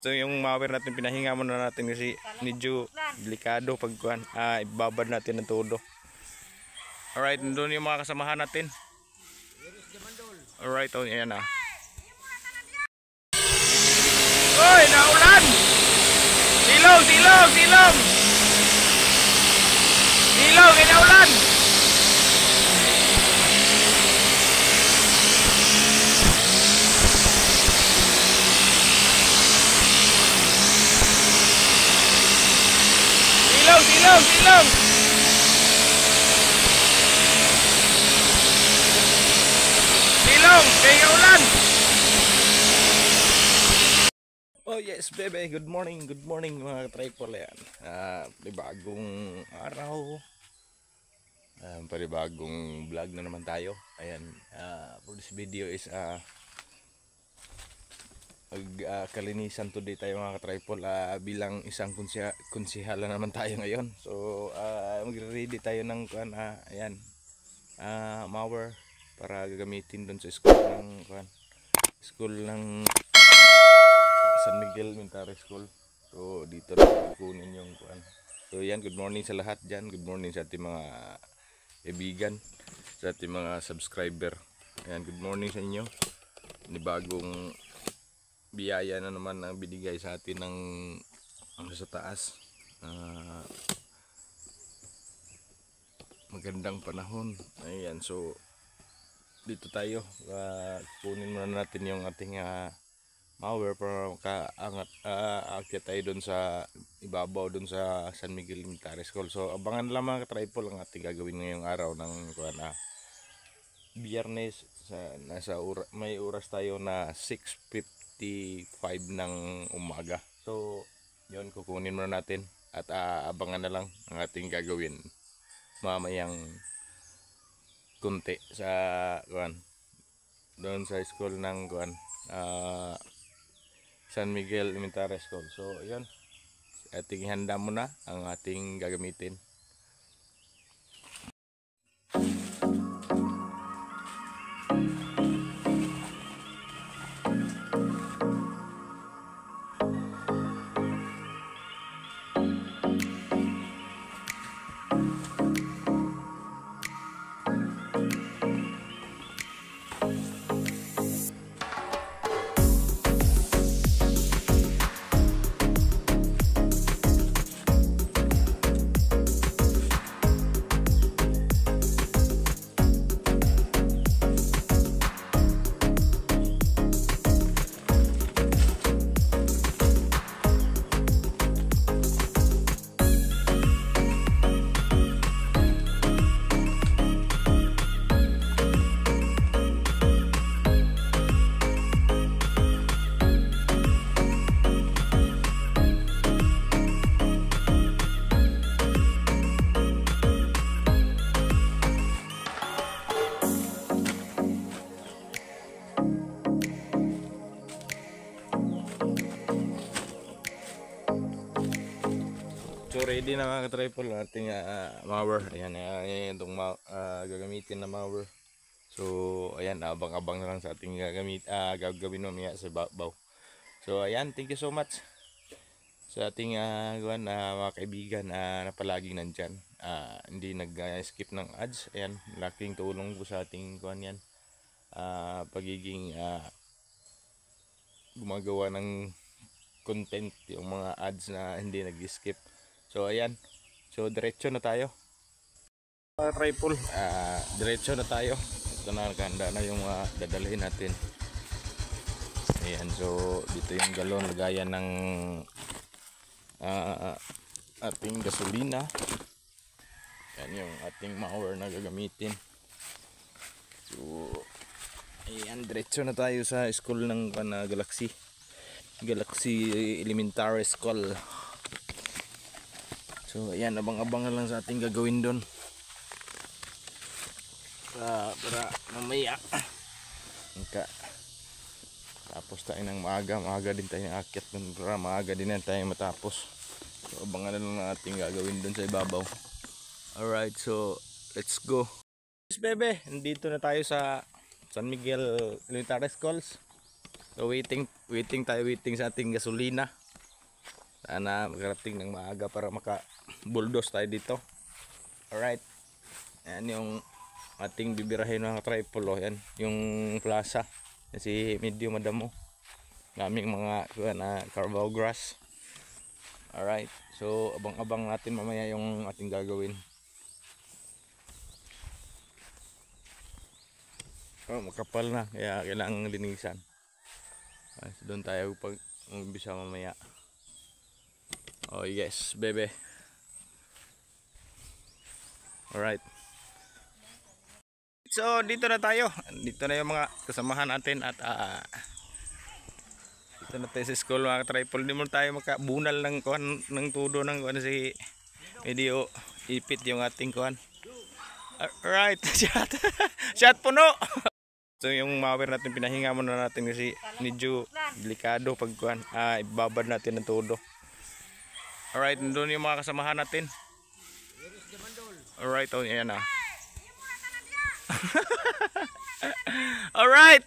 So yung mower natin pinahinga muna natin kasi medyo delikado pag ibabad natin ng todo. Alright, doon yung mga kasamahan natin. Alright, oh, yan na. Oy, naulan! Silong, silong, silong! Silong, inaulan! Silong, silong, silong! Silong, kaya ulan! Oh yes, bebe. Good morning mga tripod yan. Panibagong araw. Panibagong vlog na naman tayo. Ayan, for this video is kalinisan today tayo mga tripod. Bilang isang konsihala naman tayo ngayon. So, magre-ready tayo ng ayan, mower para gagamitin doon sa school ng San Miguel Elementary School. So dito na kunin yung So yan, good morning sa lahat dyan. Good morning sa ating mga kaibigan, sa ating mga subscriber. Ayan, good morning sa inyo. Bagong biyaya na naman ang binigay sa atin ng sa taas. Magandang panahon. Ayan, so dito tayo. Kunin muna natin yung ating mower para makaangat aakyat tayo doon sa ibabaw doon sa San Miguel Elementary School. So abangan lang mga ka-tripod ang ating gagawin ngayong araw ng Biyernes. May oras tayo na 6:55 ng umaga. So yun, kukunin muna natin at abangan na lang ang ating gagawin mamayang kunti sa doon sa school ng San Miguel Elementary School. So yun, ating ihanda muna ang ating gagamitin. So ready na mga ka-tripod ang ating mower. Ayan, itong gagamitin na mower. So ayan, abang-abang na lang sa ating gagawin mamaya sa babaw. So ayan, thank you so much sa ating mga kaibigan na palaging nandyan. Hindi nag-skip ng ads. Ayan, laking tulong po sa ating yan. Pagiging gumagawa ng content, yung mga ads na hindi nag-skip. So ayan, so diretso na tayo mga tripod. Diretso na tayo. Ito na, nakahanda na yung dadalhin natin. Ayan, so dito yung galon lagayan ng ating gasolina. Yan yung ating mower na gagamitin. So ayan, diretso na tayo sa school ng Galaxy Elementary School. So ayan, abang-abang na lang sa ating gagawin doon para mamaya tapos tayo ng maaga din tayo aakyat doon para maaga din tayo matapos. So abangan na lang ang ating gagawin doon sa ibabaw. Alright, so let's go. Yes, bebe, nandito na tayo sa San Miguel Elementary Schools. So waiting sa ating gasolina. Sana makarating ng maaga para maka-bulldoze tayo dito. Alright. Yan yung ating bibirahin mga tripod. Oh. Yan yung plaza. Si medyo madamo. Daming mga carabao grass. Alright. So abang-abang natin mamaya yung ating gagawin. Oh, makapal na. Kaya kailangang linisan. So doon tayo pag umbisa mamaya. Oh yes, bebe. Alright. So dito na tayo. Dito na yung mga kasamahan natin at dito na tayo sa school mga tripod. Hindi mo tayo makabunal ng tudo ng si medyo ipit yung ating kuhan. Alright, shot puno. So yung mower natin pinahinga muna natin kasi medyo delikado pag kuhan. Ibabad natin ng tudo. Alright, doon yung mga kasamahan natin. Alright, oh yan na. Alright.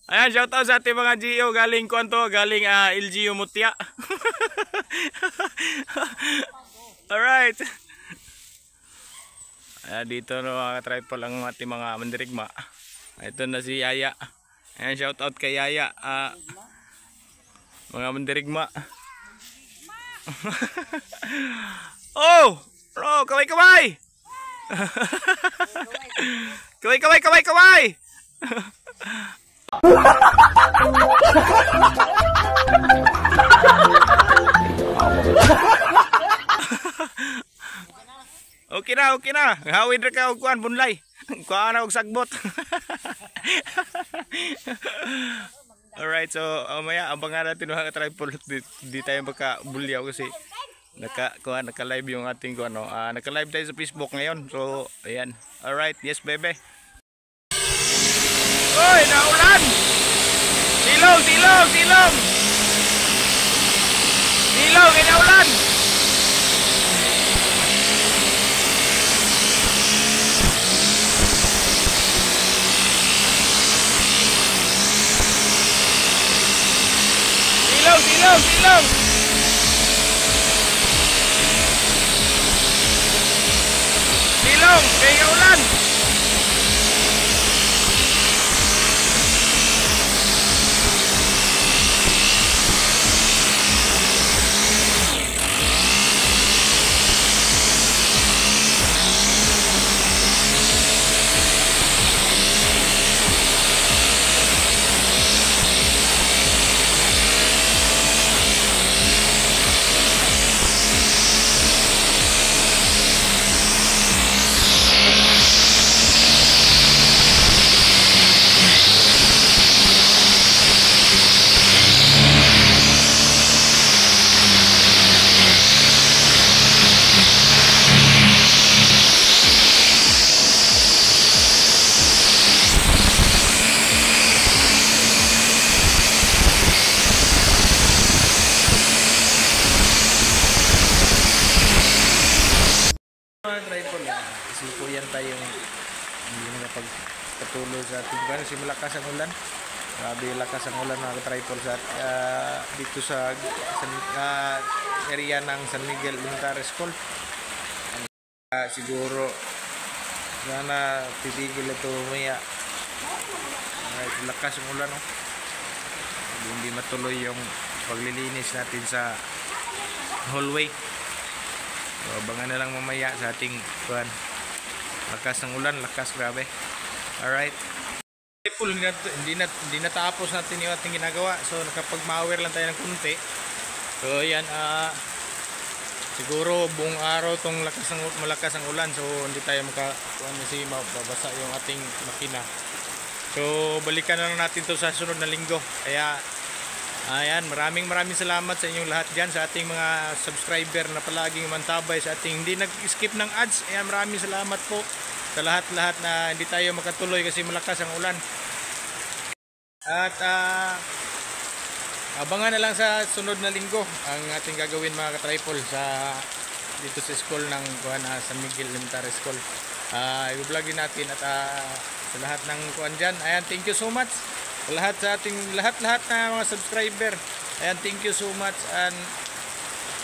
Ayan, shout out sa ating mga GO galing Kwanto, galing LGU Mutya. Alright. Ayan, dito no mga tripod lang ating mga mandirigma. Ito na si Yaya. Ayan, shout out kay Yaya. Mga mandirigma. Oh! Bro, kaway! Kaway! Okay na. Hawid ra ka og kuan bunlay. Kuan og sagbot. Alright, so maya abangan natin mga tripod. Di tayo magka-bulyaw kasi naka-live yung ating naka-live tayo sa Facebook ngayon. So, ayan. Alright, yes bebe. Oy, naulan! Silong! Silong, inaulan! Silong! Silong, kaya ulan. Sikuyan tayong hindi nakapagpatuloy sa ating ban kasi malakas ang ulan. Grabe lakas ang ulan mga tripod sa dito sa area ng San Miguel Elementary School. Siguro sana titigil ito maya. Lakas ang ulan, no? Hindi matuloy yung paglilinis natin sa hallway. So, abangan na lang mamaya sa ating kuhan. Lakas ng ulan, grabe. Alright. Hindi natapos natin yung ating ginagawa. So nakapag-mower lang tayo ng kunti. So yan, siguro buong araw tong malakas ang ulan. So hindi tayo mababasa yung ating makina. So balikan na lang natin to sa sunod na linggo. Kaya ayan, maraming salamat sa inyong lahat dyan, sa ating mga subscriber na palaging mantabay sa ating hindi nag-skip ng ads. Ayan, maraming salamat po sa lahat na hindi tayo makatuloy kasi malakas ang ulan. At abangan na lang sa sunod na linggo ang ating gagawin mga katripol dito sa school ng San Miguel Elementary School. I-vlog din natin at sa lahat ng kuhan dyan. Ayan, thank you so much. lahat sa ating lahat na mga subscriber. Ayan, thank you so much and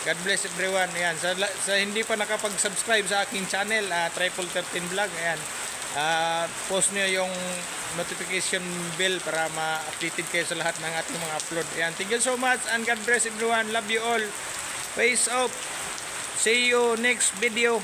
God bless everyone. Ayan, sa hindi pa nakapag-subscribe sa aking channel, Triple 13 Vlog, ayan, post nyo yung notification bell para ma-updated kayo sa lahat ng ating mga upload. Ayan, thank you so much and God bless everyone. Love you all. Peace out. See you next video.